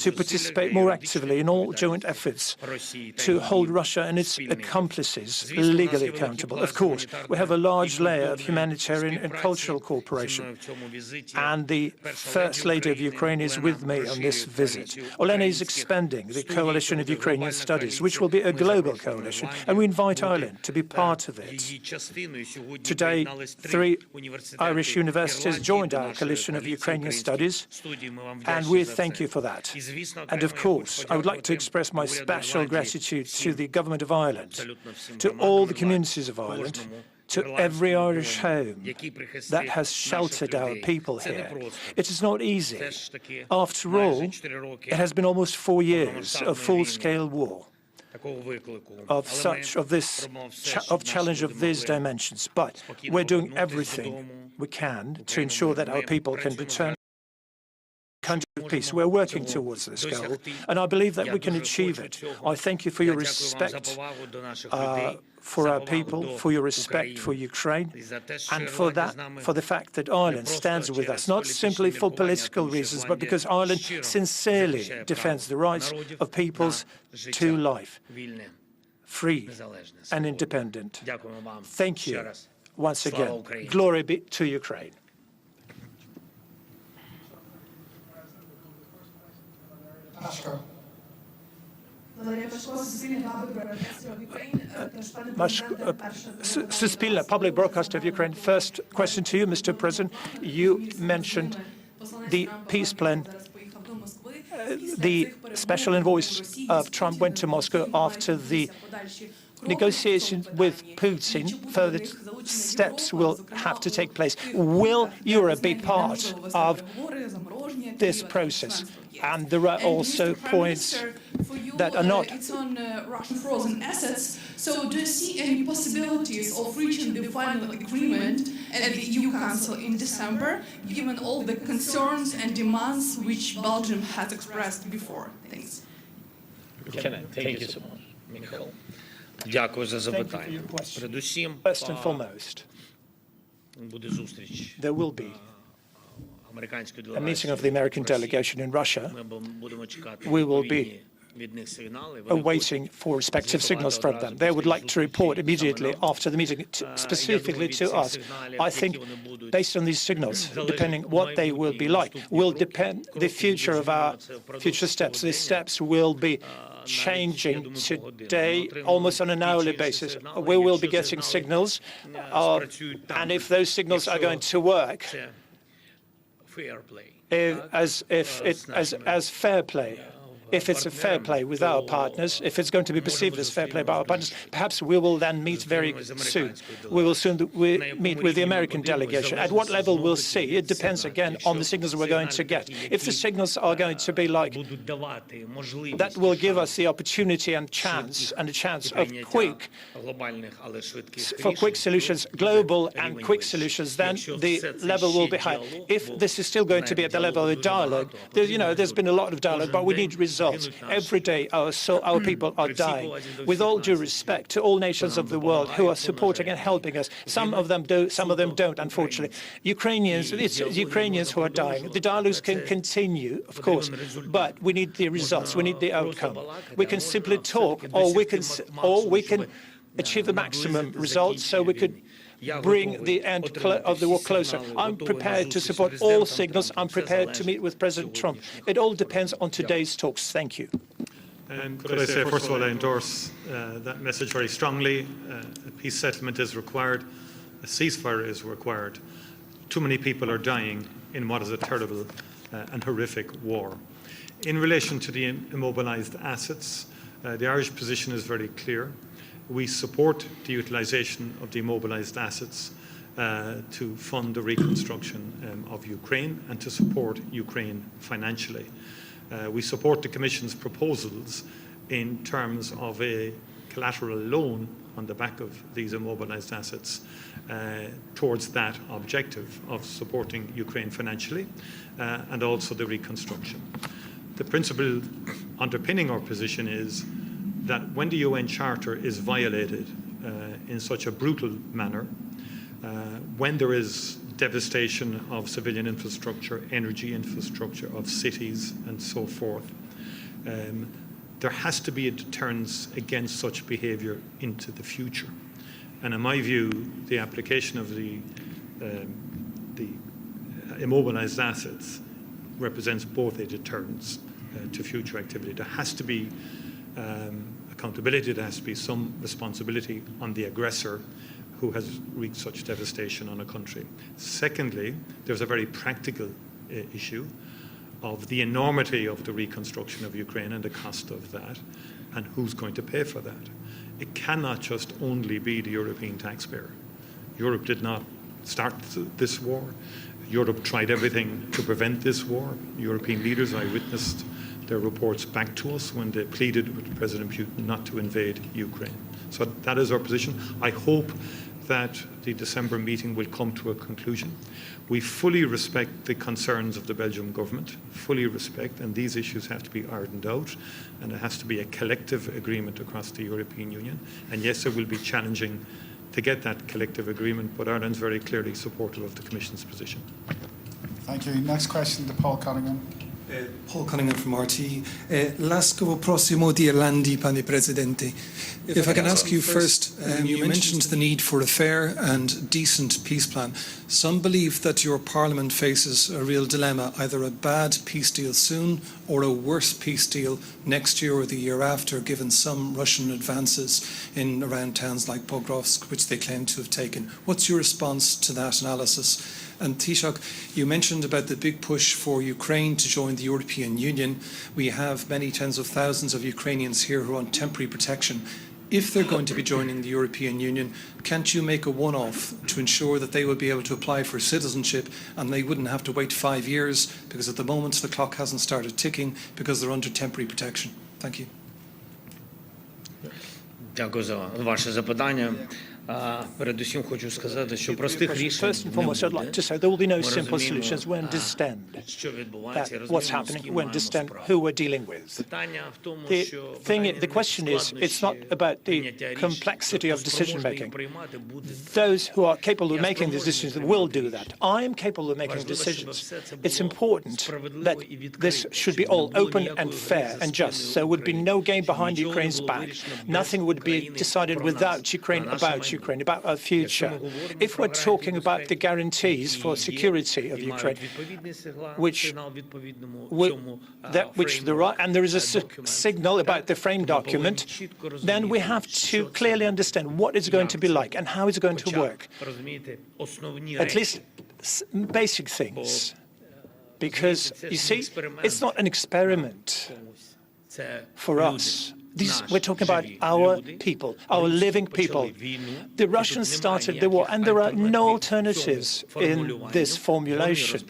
to participate more actively in all joint efforts to hold Russia and its accomplices legally accountable. Of course, we have a large layer of humanitarian and cultural cooperation, and the First Lady of Ukraine is with me on this visit. Olena is expanding the Coalition of Ukrainian Studies, which will be a global coalition, and we invite Ireland to be part of it. Today, 3 Irish universities joined our Coalition of Ukrainian Studies, and we thank you for that. And of course, I would like to express my special gratitude to the Government of Ireland, to all the communities of Ireland, to every Irish home that has sheltered our people here. It is not easy. After all, it has been almost 4 years of full-scale war, of challenge of these dimensions. But we're doing everything we can to ensure that our people can return country of peace. We're working towards this goal, and I believe that we can achieve it. I thank you for your respect for our people, for your respect for Ukraine, and for the fact that Ireland stands with us, not simply for political reasons, but because Ireland sincerely defends the rights of peoples to life, free and independent. Thank you once again. Glory be to Ukraine. Suspilna, public broadcaster of Ukraine. First question to you, Mr. President. You mentioned the peace plan. The special envoy of Trump went to Moscow after the negotiations with Putin. Further steps will have to take place. Will Europe be part of this process? And there are also points that are not. It's on Russian frozen assets. So do you see any possibilities of reaching the final agreement at the EU Council in December, given all the concerns and demands which Belgium has expressed before? Thanks. Thank you so much, Micheál. Дякую за запитання. Передусім, First and foremost, буде зустріч there will be американської a meeting делегації of the American в Росії. delegation in Russia. Ми будемо чекати We will be відповідні від них сигнали. Вони awaiting for respective signals from them. They would like to report immediately after the meeting, specifically to us. I think, based on these signals, depending what they will be like, will depend the future of our future steps. These steps will be changing today almost on an hourly basis. We will be getting signals, and if those signals are going to work as fair play, if it's a fair play with our partners, if it's going to be perceived as fair play by our partners, perhaps we will then meet very soon. We will soon meet with the American delegation. At what level we'll see, it depends again on the signals we're going to get. If the signals are going to be like, that will give us the opportunity and a chance of quick solutions, global and quick solutions, then the level will be high. If this is still going to be at the level of dialogue, there's been a lot of dialogue, but we need results. Every day, our people are dying. With all due respect to all nations of the world who are supporting and helping us, some of them do, some of them don't, unfortunately. It's Ukrainians who are dying. The dialogues can continue, of course, but we need the results. We need the outcome. We can simply talk, or we can achieve the maximum results, so we could bring the end of the war closer. I'm prepared to support all signals. I'm prepared to meet with President Trump. It all depends on today's talks. Thank you. And could I say, first of all, I endorse that message very strongly. A peace settlement is required. A ceasefire is required. Too many people are dying in what is a terrible and horrific war. In relation to the immobilized assets, the Irish position is very clear. We support the utilisation of the immobilised assets to fund the reconstruction of Ukraine and to support Ukraine financially. We support the Commission's proposals in terms of a collateral loan on the back of these immobilised assets towards that objective of supporting Ukraine financially and also the reconstruction. The principle underpinning our position is that when the UN Charter is violated in such a brutal manner, when there is devastation of civilian infrastructure, energy infrastructure, of cities and so forth, There has to be a deterrence against such behaviour into the future. And in my view, the application of the immobilised assets represents both a deterrence to future activity. There has to be accountability, there has to be some responsibility on the aggressor who has wreaked such devastation on a country. Secondly, there's a very practical issue of the enormity of the reconstruction of Ukraine and the cost of that, and who's going to pay for that. It cannot just only be the European taxpayer. Europe did not start this war. Europe tried everything to prevent this war. European leaders, I witnessed their reports back to us when they pleaded with President Putin not to invade Ukraine. So that is our position. I hope that the December meeting will come to a conclusion. We fully respect the concerns of the Belgian government, fully respect, and these issues have to be ironed out, and it has to be a collective agreement across the European Union. And yes, it will be challenging to get that collective agreement, but Ireland's very clearly supportive of the Commission's position. Thank you. Next question to Paul Cunningham. Paul Cunningham from RT. Lascovo prossimo di Irlandi, pane Presidente. If I can ask you first, you mentioned the need for a fair and decent peace plan. Some believe that your Parliament faces a real dilemma, either a bad peace deal soon or a worse peace deal next year or the year after, given some Russian advances in around towns like Pokrovsk, which they claim to have taken. What's your response to that analysis? And Taoiseach, you mentioned about the big push for Ukraine to join the European Union. We have many tens of thousands of Ukrainians here who are on temporary protection. If they're going to be joining the European Union, can't you make a one-off to ensure that they will be able to apply for citizenship and they wouldn't have to wait 5 years, because at the moment the clock hasn't started ticking because they're under temporary protection? Thank you. Дякую за ваше запитання. Передусім хочу сказати, що простих рішень First and foremost, I'd like to say there will be no simple solutions. We understand that what's happening. We understand who we're dealing with. The question is, it's not about the complexity of decision making. Those who are capable of making these decisions will do that. I am capable of making decisions. It's important that this should be all open and fair and just. So there would be no game behind Ukraine's back. Nothing would be decided without Ukraine, about Ukraine, about our future. If we're talking about the guarantees for security of Ukraine, and there is a signal about the frame document, then we have to clearly understand what it's going to be like and how it's going to work. At least basic things. Because, you see, it's not an experiment for us. We're talking about our people, our living people. The Russians started the war, and there are no alternatives in this formulation.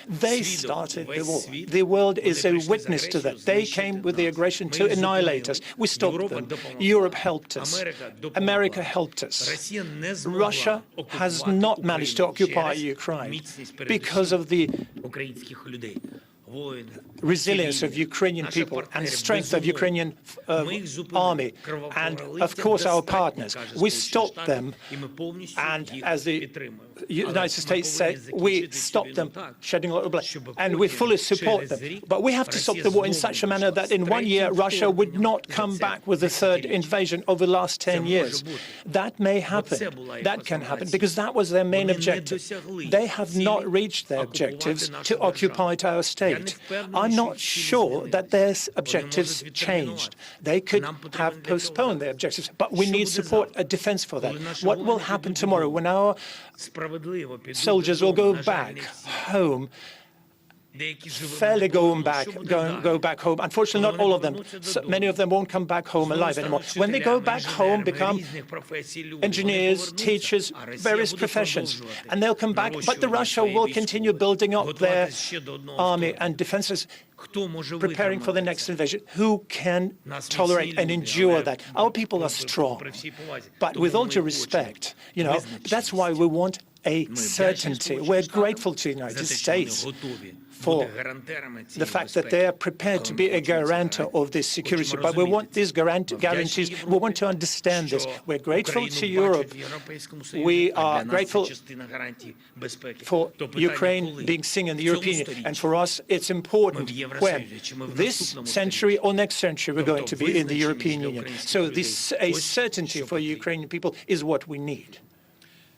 They started the war. The world is a witness to that. They came with the aggression to annihilate us. We stopped them. Europe helped us. America helped us. Russia has not managed to occupy Ukraine because of the resilience of Ukrainian people and strength of Ukrainian army, and of course our partners. We stopped them, and as the United States said, we stopped them shedding a lot of blood, and we fully support them. But we have to stop the war in such a manner that in 1 year Russia would not come back with a third invasion over the last 10 years. That may happen. That can happen, because that was their main objective. They have not reached their objectives to occupy our state. I'm not sure that their objectives changed. They could have postponed their objectives, but we need support, a defense for that. What will happen tomorrow when our soldiers will go back home? Fairly go back home. Unfortunately, not all of them. So many of them won't come back home alive anymore. When they go back home, become engineers, teachers, various professions, and they'll come back. But Russia will continue building up their army and defenses, preparing for the next invasion. Who can tolerate and endure that? Our people are strong. But with all due respect, that's why we want a certainty. We're grateful to the United States for the fact that they are prepared to be a guarantor of this security. But we want these guarantees. We want to understand this. We're grateful to Europe. We are grateful for Ukraine being seen in the European Union. And for us, it's important when this century or next century we're going to be in the European Union. So a certainty for Ukrainian people is what we need.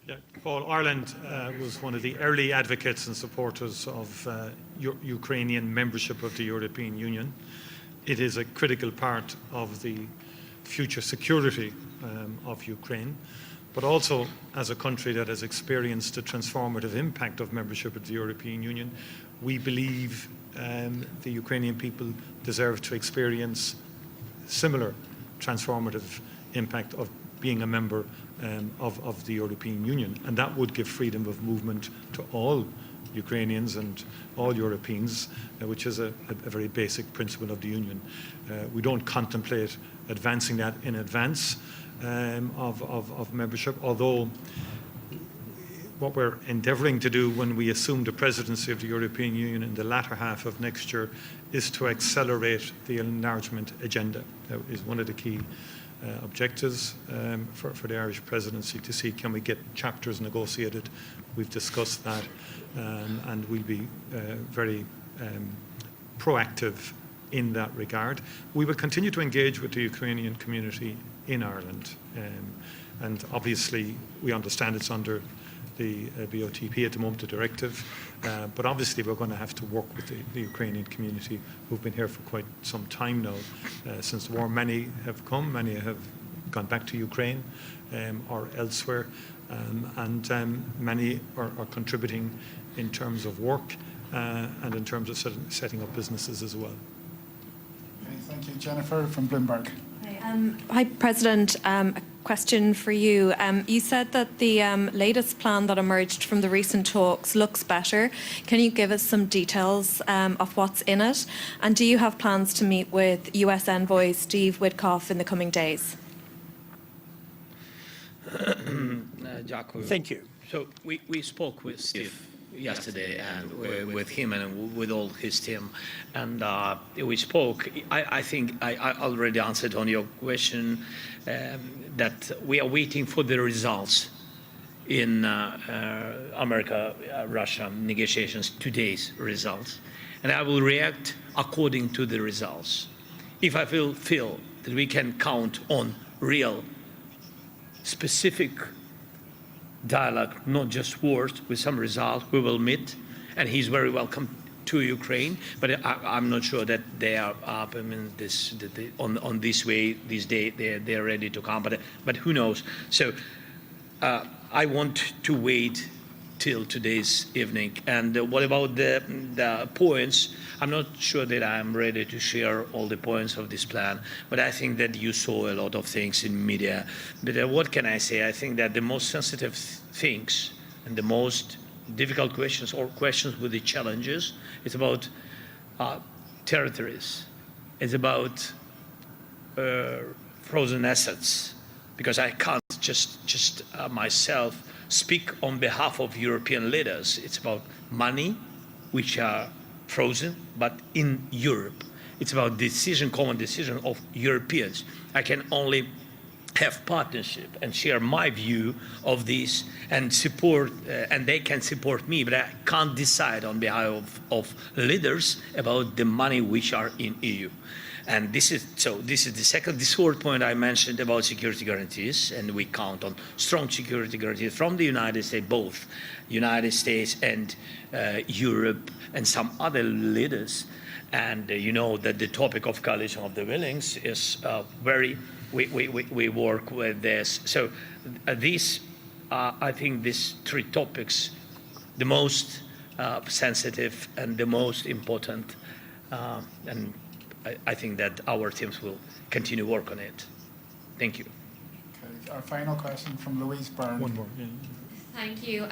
Yeah, Paul, Ireland was one of the early advocates and supporters of Ukrainian membership of the European Union. It is a critical part of the future security of Ukraine, but also as a country that has experienced the transformative impact of membership of the European Union, we believe the Ukrainian people deserve to experience similar transformative impact of being a member of the European Union, and that would give freedom of movement to all Ukrainians and all Europeans, which is a very basic principle of the Union. We don't contemplate advancing that in advance of membership, although what we're endeavouring to do when we assume the presidency of the European Union in the latter half of next year is to accelerate the enlargement agenda. That is one of the key objectives for the Irish presidency, to see can we get chapters negotiated. We've discussed that, and we'll be very proactive in that regard. We will continue to engage with the Ukrainian community in Ireland, and obviously we understand it's under the BOTP at the moment, the directive, but obviously we're going to have to work with the Ukrainian community who've been here for quite some time now, since the war. Many have come, many have gone back to Ukraine or elsewhere, and many are contributing in terms of work and in terms of setting up businesses as well. Okay, thank you. Jennifer from Bloomberg. Hi, President. A question for you. You said that the latest plan that emerged from the recent talks looks better. Can you give us some details of what's in it? And do you have plans to meet with US Envoy Steve Witkoff in the coming days? Thank you. So we spoke with Steve yesterday and with him and with all his team, and we spoke. I think I already answered on your question that we are waiting for the results in America-Russia negotiations, today's results, and I will react according to the results. If I feel that we can count on real, specific dialogue, not just words, with some result, we will meet, and he's very welcome to Ukraine. But I'm not sure that they are up. I mean, on this way, this day, they're ready to come. But who knows? So I want to wait till today's evening. And what about the points? I'm not sure that I'm ready to share all the points of this plan, but I think that you saw a lot of things in media. But what can I say? I think that the most sensitive things and the most difficult questions, or questions with the challenges, it's about territories. It's about frozen assets, because I can't just myself speak on behalf of European leaders. It's about money, which are frozen, but in Europe. It's about common decision of Europeans. I can only have partnership and share my view of this and support, and they can support me, but I can't decide on behalf of leaders about the money which are in EU. And this is the third point I mentioned about security guarantees, and we count on strong security guarantees from the United States, both United States and Europe and some other leaders. And you know that the topic of coalition of the willings is we work with this. So I think these three topics, the most sensitive and the most important, and I think that our teams will continue work on it. Thank you. Okay, our final question from Louise Byrne. One more. Yeah. Thank you.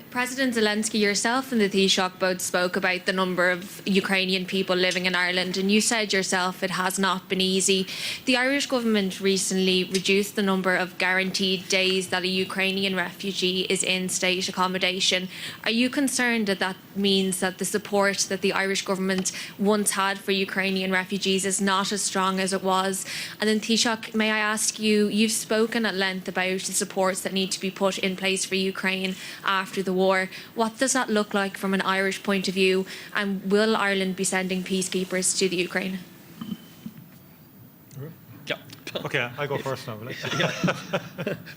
President Zelenskyy, yourself and the Taoiseach both spoke about the number of Ukrainian people living in Ireland, and you said yourself it has not been easy. The Irish government recently reduced the number of guaranteed days that a Ukrainian refugee is in state accommodation. Are you concerned that that means that the support that the Irish government once had for Ukrainian refugees is not as strong as it was? And then Taoiseach, may I ask you, you've spoken at length about the supports that need to be put in place for Ukraine after the war. What does that look like from an Irish point of view, and will Ireland be sending peacekeepers to the Ukraine? Yeah. Okay, I go first now, will I?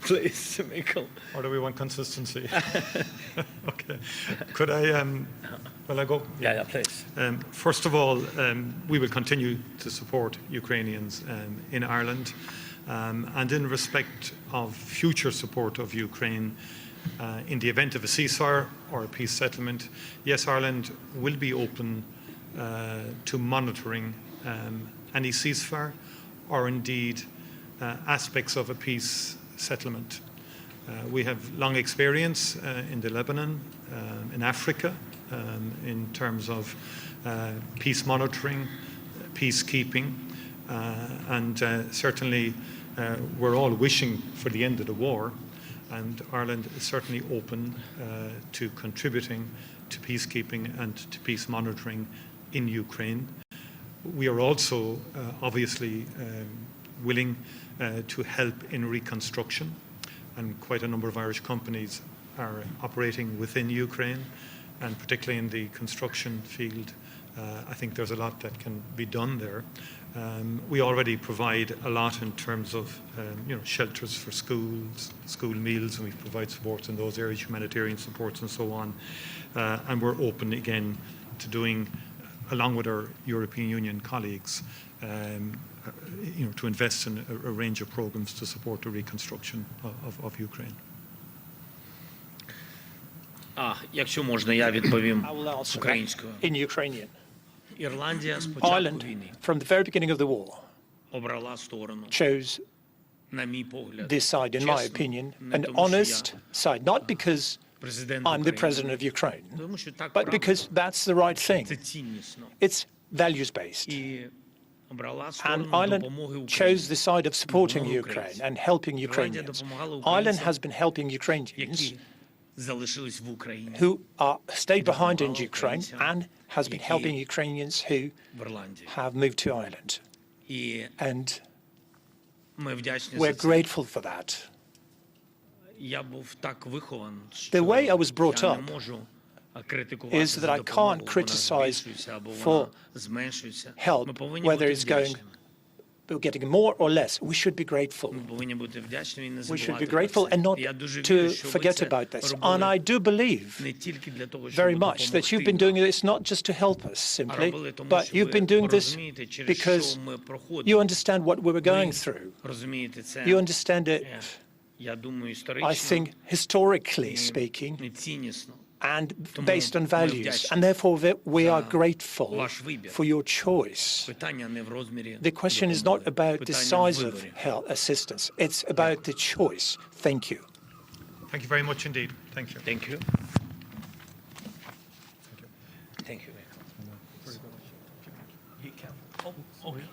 Please, Micheál. Or do we want consistency? Okay. Could I, will I go? Yeah, please. First of all, we will continue to support Ukrainians in Ireland. And in respect of future support of Ukraine, in the event of a ceasefire or a peace settlement, yes, Ireland will be open to monitoring any ceasefire or indeed aspects of a peace settlement. We have long experience in the Lebanon, in Africa, in terms of peace monitoring, peacekeeping, and certainly we're all wishing for the end of the war. And Ireland is certainly open to contributing to peacekeeping and to peace monitoring in Ukraine. We are also obviously willing to help in reconstruction, and quite a number of Irish companies are operating within Ukraine, and particularly in the construction field. I think there's a lot that can be done there. We already provide a lot in terms of shelters for schools, school meals, and we provide supports in those areas, humanitarian supports and so on. And we're open again to doing, along with our European Union colleagues, to invest in a range of programs to support the reconstruction of Ukraine. Якщо можна, я відповім I will answer українською. in Ukrainian. Ірландія з початку Ireland, війни from the very beginning of the war, обрала сторону, chose на мій погляд, this side, in my чесну, opinion, не an тому, що honest side, not because президент I'm the України, president of Ukraine, тому що так but правильно, because that's the right це thing. ціннісно. It's values-based. І обрала And сторону Ireland допомоги Україні. chose the side of supporting Допомоги Ukraine українцям. and helping Ірландія Ukrainians. допомагала Ireland українцям, has been helping Ukrainians які залишились в Україні, who stayed behind in допомагала Ukraine українцям, and has been helping які Ukrainians who в Ірландії. have moved to Ireland. І And ми вдячні we're за це. grateful for that. Я був так вихован, The way I was brought я up не можу критикувати is за that I допомогу, can't вона criticize збільшується або for вона зменшується. help, Ми повинні whether бути it's going вдячними. we're getting more or less. We should be grateful. Ми повинні бути вдячними і не We забувати should be про grateful це. and not Я дуже to вірю, що ви forget це about this. And робили I do believe не тільки для того, щоб very much that you've been doing this not just to help us а simply, робили тому, but що you've ви been doing this розумієте, через because що ми you проходимо. understand what we were going through. Розумієте це? You understand it, Я думаю, I історично think, historically speaking, і ціннісно. and based on values. And therefore, we are grateful for your choice. Питання не в розмірі The question is not допомоги. about the Питання в size of виборі. assistance. It's about the choice. Thank you. Thank you very much indeed. Thank you. Thank you. Thank you. You can. Oh, okay.